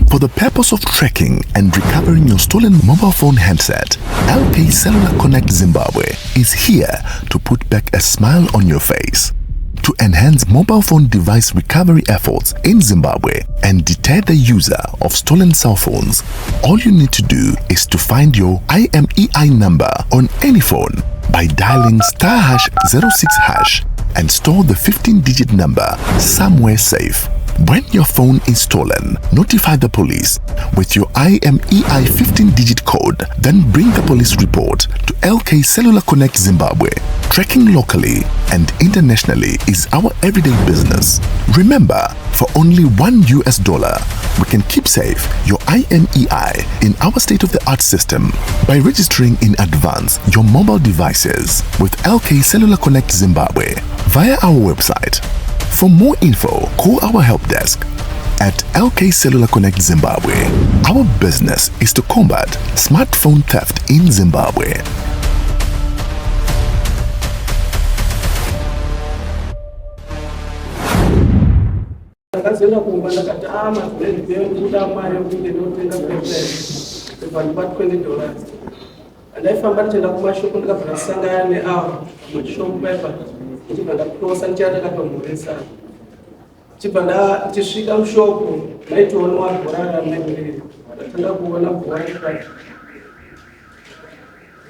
For the purpose of tracking and recovering your stolen mobile phone handset, LK Cellular Connect Zimbabwe is here to put back a smile on your face. To enhance mobile phone device recovery efforts in Zimbabwe and deter the user of stolen cell phones, all you need to do is to find your IMEI number on any phone by dialing *#06# and store the 15-digit number somewhere safe. When your phone is stolen, notify the police with your IMEI 15-digit code, then bring the police report to LK Cellular Connect Zimbabwe. Tracking locally and internationally is our everyday business. Remember, for only $1, we can keep safe your IMEI in our state-of-the-art system by registering in advance your mobile devices with LK Cellular Connect Zimbabwe via our website. For more info, call our help desk at LK Cellular Connect Zimbabwe. Our business is to combat smartphone theft in Zimbabwe. Chipanda tishika mshoko naitoona wagorara mbele tatanga kuona bhora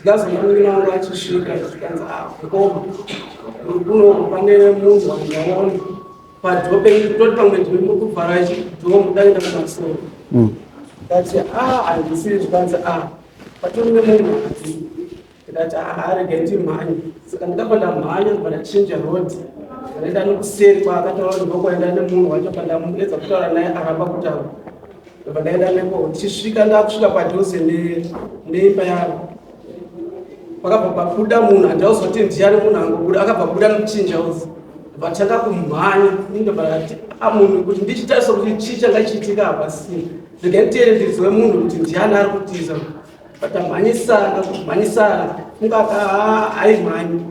gazomani wangu achishika chikanza ko kuno pane munhu angaona padhope toti pamwe ndimo kuvhara chidhomo mudaenda kumasoro ndati handisi chikanza patori nemunhu ndati arege mhanyi saka ndakapanda mhanya ndachinja road ndaenda nokuseri kwaakataura kuti ndokwaenda nemunhu wacho pandamudedza kutaura naye aramba kutaura ndobva ndaenda nepo tichisvika ndakusvika padhuze neimba yavo pakabva pabuda munhu handauzoti ndiani munhu angobuda akabva buda muchinja uzi ndobva tanga kumhanya ndobva ndati munhu kuti ndichitarisa kuti chii changachiitika apa sii ndikanditeere ndizive munhu kuti ndiani ari kutiza patamhanyisana ungaka aimhanyi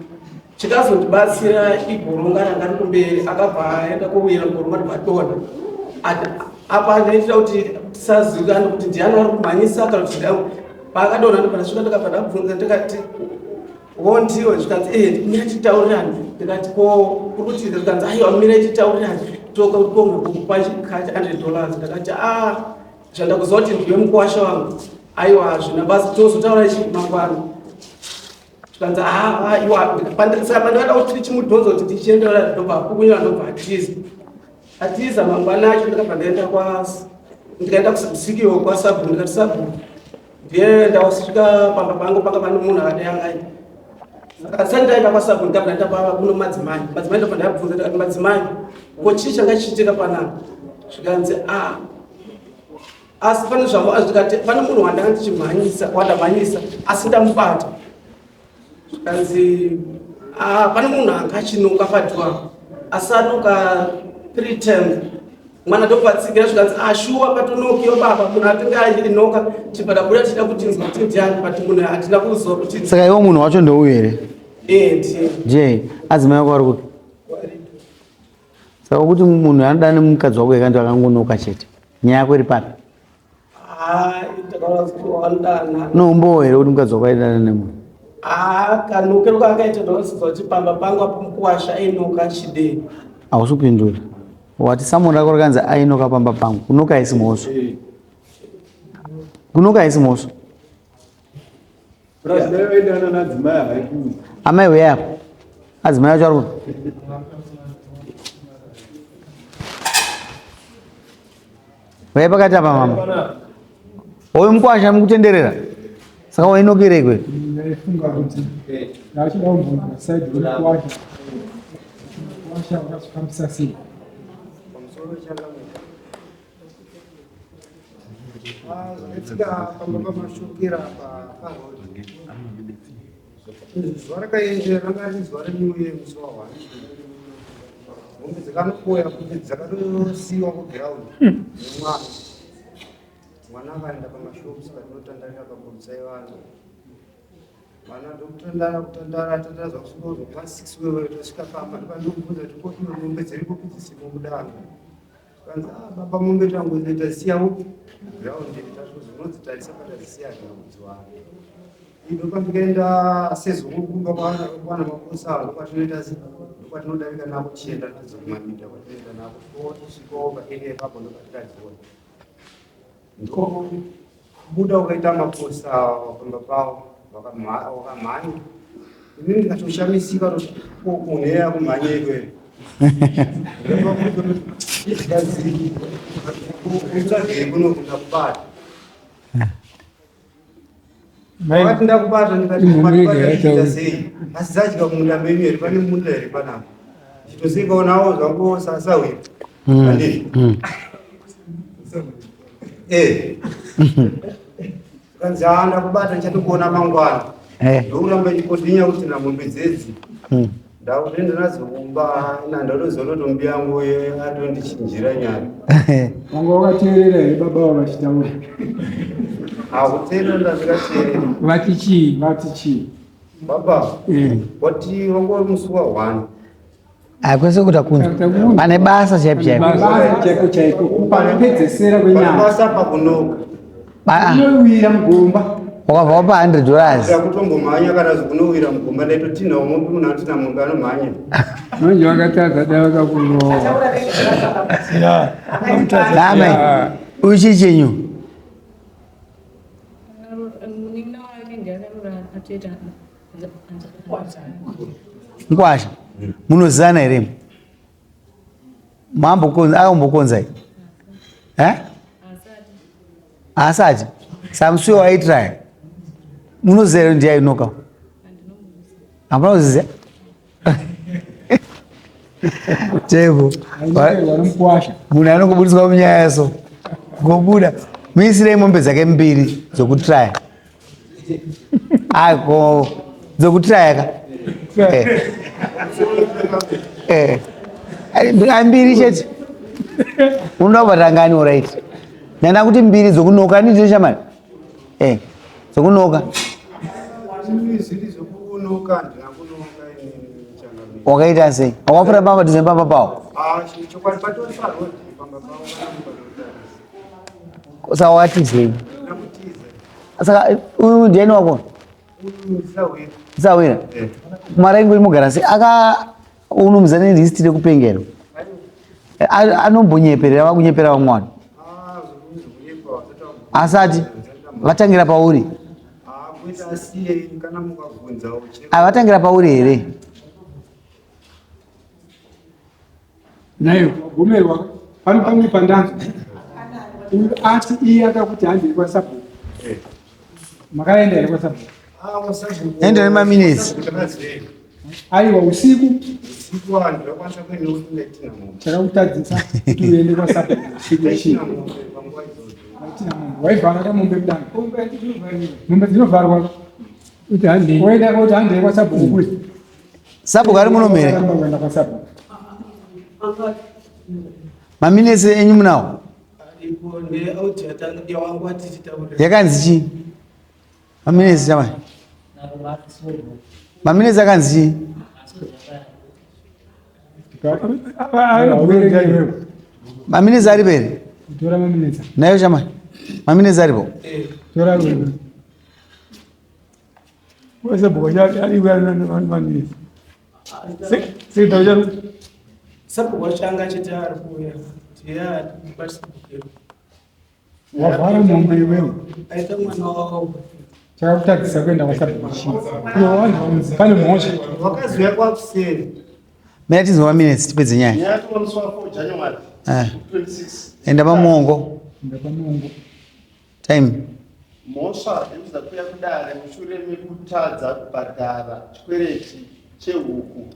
chikazondibatsira igoronga ranga riri kumberi akabva aenda kowira goronga ribvatona apa ndaitira kuti tisazivikana kuti ndiani ari kumhanyisa kana kuti paakadona ndopandasvika ndakabva ndabvunza ndikati wondiwe zvikanzi mira titaurirani ndikati ko kuri kutiza zvikanzi aiwa mira titaurirani toka kuti kongakupa chikachi $100 ndakati zvanda kuziva kuti ndiwe mukuwasha wangu aiwa zvina basi tozotaura chimangwana zvikanzi saka pandakada kuti tichimudhonza kuti tichienderera ndobva kukunyora ndobva atiza mangwana acho ndakabva ndikaenda kusikiwo kwasabu ndikati sabu ndiye ndasvika pamba pangu panga pane munhu akadeyangai saka sandaenda kwasabu ndikabva ndaenda kuno madzimai ndobva ndabvunza ndikati madzimai ko chii changa chichiitika panapa zvikanzi asi pane zvavo ndikati pane munhu wandanga wandamhanyisa asi ndamubata zvikanzi pane munhu anga achinoka padhwa asi anoka 3 times mwana ndokuvatsigira zvikanzi shuwa patonokiwa baba munhu atinga achinoka chibada buda tida kutinzwa kuti ndiani pati munhu hatina kuziva kuti saka iwo munhu wacho ndouyu here ndiye adzimai wako ari kuti saka kuti munhu anoda nemukadzi wako yekandi akangonoka chete nyaya yako iri papi nombowo here kuti mukadzi wako aidana nemunhu kanokero kaakaita ndakasiza kuti pamba pangu apo mukuwasha ainoka chidei hausi kupindura wati samuoni rako rakanzi ainoka pamba pangu kunoka haisi mhosva kunoka haisi mhosva amai we apo adzimai acho ari kuti vai pakati apa mama oyo mukuwasha mukutenderera saka wainokerei kwe ndaifunga kuti ndachida kumbonza saidi rekuwasha wakazvifambisa sei zvakaitsika pamba pamashokera parodi zuva rakaenjera ranga riri zuva renyuye musi wa1 mombe dzakanokoya kuti dzakatosiyiwa kugiraundi nemwana mwana akaenda pamashopu saka tinotandarira pakurisai vana vana ndokutandara tandarazva kusvika uzopfa 6 wewe tosvika pamba ndipandokubvunza kuti koiwe mombe dziri kupiti simo mudanga kanza baba mombe tangu zitasiya huko ground nditazozinodzitarisa patazisiya kudziwana ido pambikaenda sezokukumba kwana makosa kwatinoita kwatinodarika nako chienda tizokumamita kwatinoita nako tosvikawo paene papo ndopatikadziona ndo buda ukaita makosa wapamba pawo wakamhanya inini ndikatoshamisika kuneya kumhanya ikweyo kunokuda kubata wakati ndakubata ndikatiita sei asi dzadya kumunda menyu here pane munda here panapa chitosikaonawo zvangu sasawira andii kanzi ndakubata ndichatokuona mangwana ndokuramba chikondinya kuti namombe dzedzi ndautende nazokumba nandarozonotombi yangu atondichinjira nyaya wanga wakateerera here baba wavachitaura akuteerera ndazvikateerera vati chii baba wati wanga uri musi wa1 kwese kuti akunzwa pane basa chaipo chaipo panopedzesera kwenyaya basa pakunoka unowira mugomba wakabva wapa $100 kutombomhanya kana zikunowira mugomba ndaitotinawo mombe munhu atina mombe anomhanya nonje wakatadza dava kakunowa dame uchi chenyu Nkwasha munozana here akambokonzai asati samusiwo aitiraya munozere ndiyainoka hapana kuziziya tebo munhu anongobudiswa munyaya yaso ngobuda muisirei mombe dzake 2 dzokutiraya ako dzokutiraya ka 2 chete unoda kuvatangani oraiti nanda kuti 2 dzokunoka ndizvo shamani dzokunoka wakaita sei wakafura pamba tizembamba pawo saka wakatizei saka uyu ndiani wako sawira maraingo imugara sei unomuzane listi rekupengero anombonyeperera vakunyepera vamwana asati vatangira pauri vatangira pauri here nayo gomerwa pano pamwe pandanzo ati iye akakuti handiri kwasapo makaenda here kwasapo enda nemaminitsi aiwa usiku chakakutadzisa kuti uende kwasapo waivhara kamombe kudanga mombe dzinovharwa kuti handioenda kuti handiri kwasapo kukuri sapo kari munomhere kuenda kwasapo maminitsi enyu munawo yakanzi chii maminitsi chamai maminitsi akanzi chii maminitsi ari pere tora maminitsi nayo chamai maminitsi aripo tora kwasapo charimaminitsi sekitacharu sabhuku changa chiti ari kuuya wavhara mombe iwewe aita mwana wavo chakakutadzisa kuenda kwasapo pane mhosva wakaziva kwakuseri mera tizova minitsi tipedze nyaya enda pamuongo ndapamongo time mhosva dzinoza kuuya kudare mushure mekutadza kubhadhara chikwereti chehuku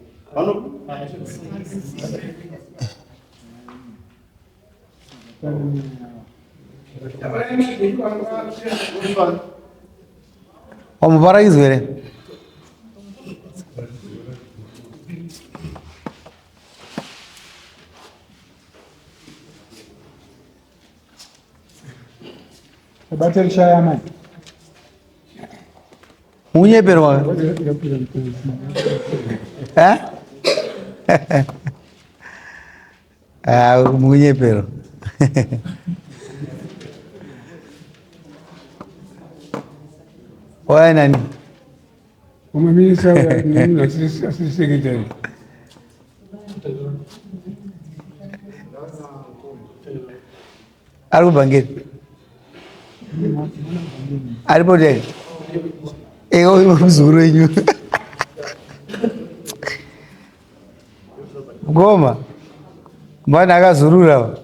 wamuparakidzwa here abate rishaya mani munyeperwa munyepero Oya nani? Umaminisa wa assistant secretary. Ari kubangeni. Ari pote. Ego mzuru yenyu. Goma. Mbona akazurura?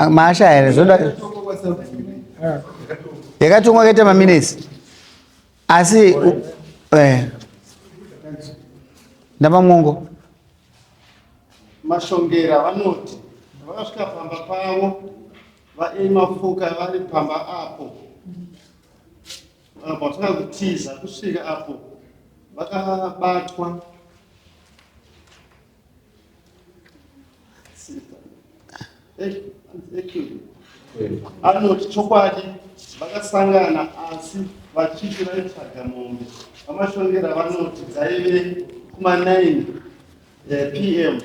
Masha ere zoda. Yakatungwa kaita maminesi. Asi ndaba mwongo. Mashongera vanoti vakasvika pamba pavo vaemafuka vari pamba apo patanga kutiza kusvika apo vakabatwa anoti chokwadi vakasangana asi vachiti vaitsvaga mombe. Vamashongera vanoti dzaive kuma9 PM.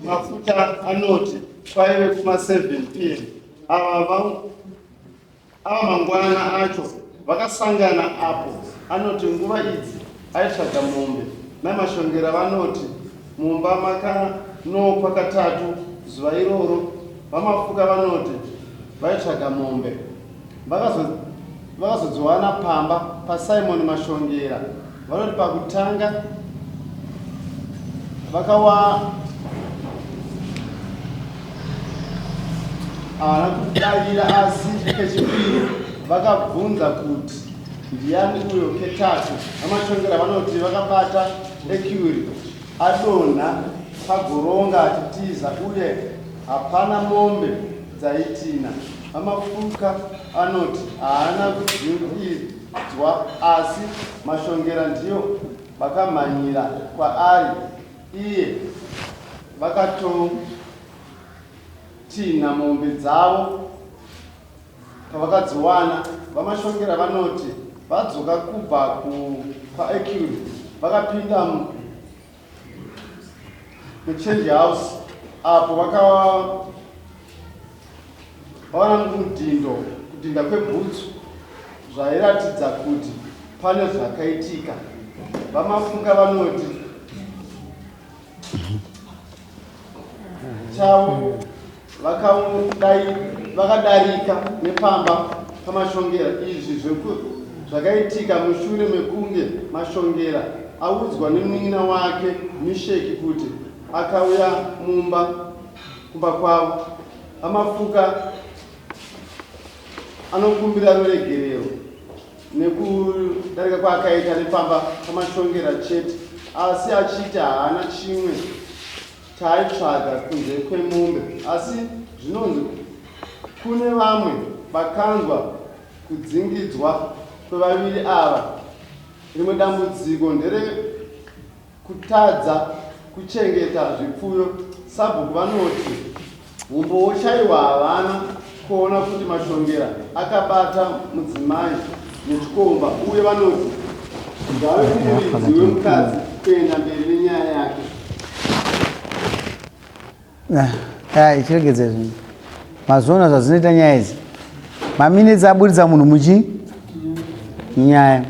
Mafuta anoti kwaive kuma7 PM. Ava mangwana acho vakasangana apo. Anoti nguva idzi aitsvaga mombe. Namashongera vanoti mumba makanokwa katatu zuva iroro. Vamafuka vanoti vaitsvaga mombe. Vakazodziwana pamba paSimon Mashongera. Vanoti pakutanga vakawa kudavira asi kechipiri vakabvunza kuti ndiani uyo ketatu. Vamashongera vanoti vakabata Ekuri adonha pagoronga achitiza uye hapana mombe dzaitina. Vamafuka anoti haana kudzingidzwa asi Mashongera ndiyo vakamhanyira kwaari iye vakatotina mombe dzavo pavakadziwana. Vamashongera vanoti vadzoka kubva paEkuri vakapinda muchange house apo vakawana kudhinda kwebhutsu zvairatidza kuti pane zvakaitika. Vamafuka vanoti chavo vakadarika nepamba paMashongera. Izvi zvakaitika mushure mekunge Mashongera audzwa nemun'ina wake Misheki kuti akauya kumba kwavo. Vamafuka anokumbira ruregerero nekudarika kwaakaita nepamba paMashongera chete, asi achiti haana chimwe chaaitsvaga kunze kwemombe. Asi zvinonzi kune vamwe vakanzwa kudzingidzwa kwevaviri ava. Rimwe dambudziko nderekutadza kuchengeta zvipfuyo. Sabhuku vanoti umboshayiwa havana kuona kuti Mashongera akabata mudzimai nechikomba, uye vanoti ngave kumuridzi wemukadzi kuenda mberi nenyaya yake. Ichiregedza zvinhu mazona zvazvinoita nyaya idzi. Maminitsi aburitsa munhu muchi nyaya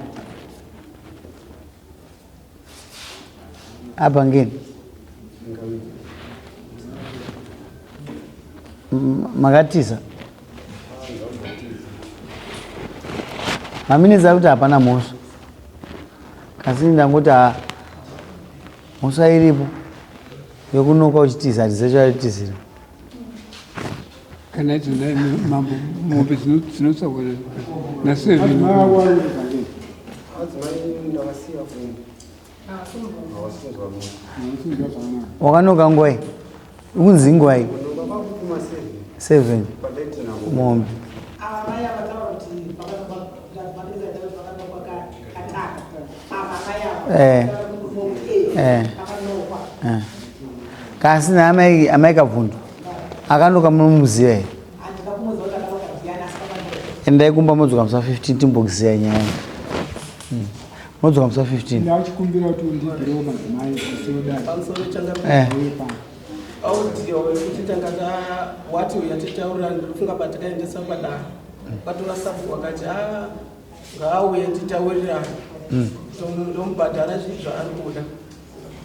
apa ngeni makatisa maminitsi akuti hapana mhosva, kasi ndangoti mhosva iripo yokunoka uchitiza hatizechaitizira Kana tuna mambo mombe zinotsvakwa na7 wakanoka ngwai ukunzi ngwai 7 mombe kasi naamaikabvundu akanoka munomuziya here endai kumba modzoka musa 15 timbokuziya nyaya modzoka musa 15 ndachikumbira kuti undigiroo madzimai asiodai pamusoro changa pano audio wekuti tangata wati uyatitaurira ndirifunga patikaendesa padare kwatora sabu wakati ngaauye titaurirana ndomubhadhara zvinhu zvaari kuda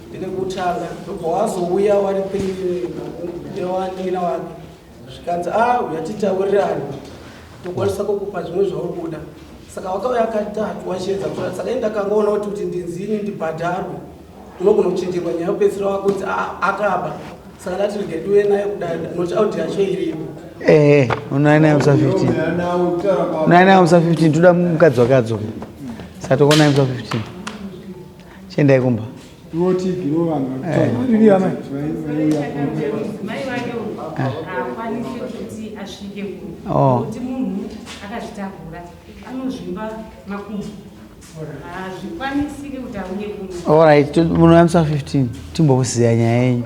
ndine kutanga ndobva wazouya wari newanina wake zvikanzi uyatitaurirana tokwanisa kukupa zvimwe zvauri kuda saka wakauya katatu wachedza kutaura saka indakangaona kuti ndinzini ndibhadharwe unogona kuchinjirwa nyaya yopedzisira wako kuti akaba saka dati rigeduwe naye kudai noti audhi yacho iripo unainaye musa 15 unainaye musa 15 toda mukadzi wakadzo saka tokonaye musa 15 chiendai kumba iwotigiroo vanhu mai vake akwanise kuti asvike kuti munhu akazvitakura anozvimba makumbo hazvikwanisike kuti auye kuno. Alright, munhu wamusa 15 timbokuziya nyaya yenyu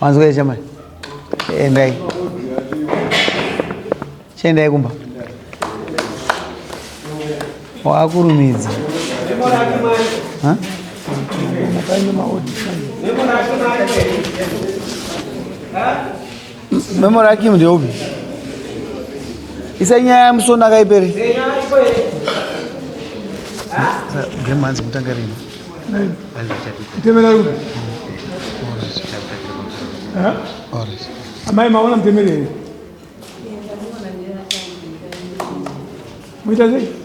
wanzwa chamai endai chiendai kumba wakurumidza memori akimu ndeupi isanyaya yamusona akaipere ngemanzi kutanga rini mtemera upi amai maona mtemerere muita sei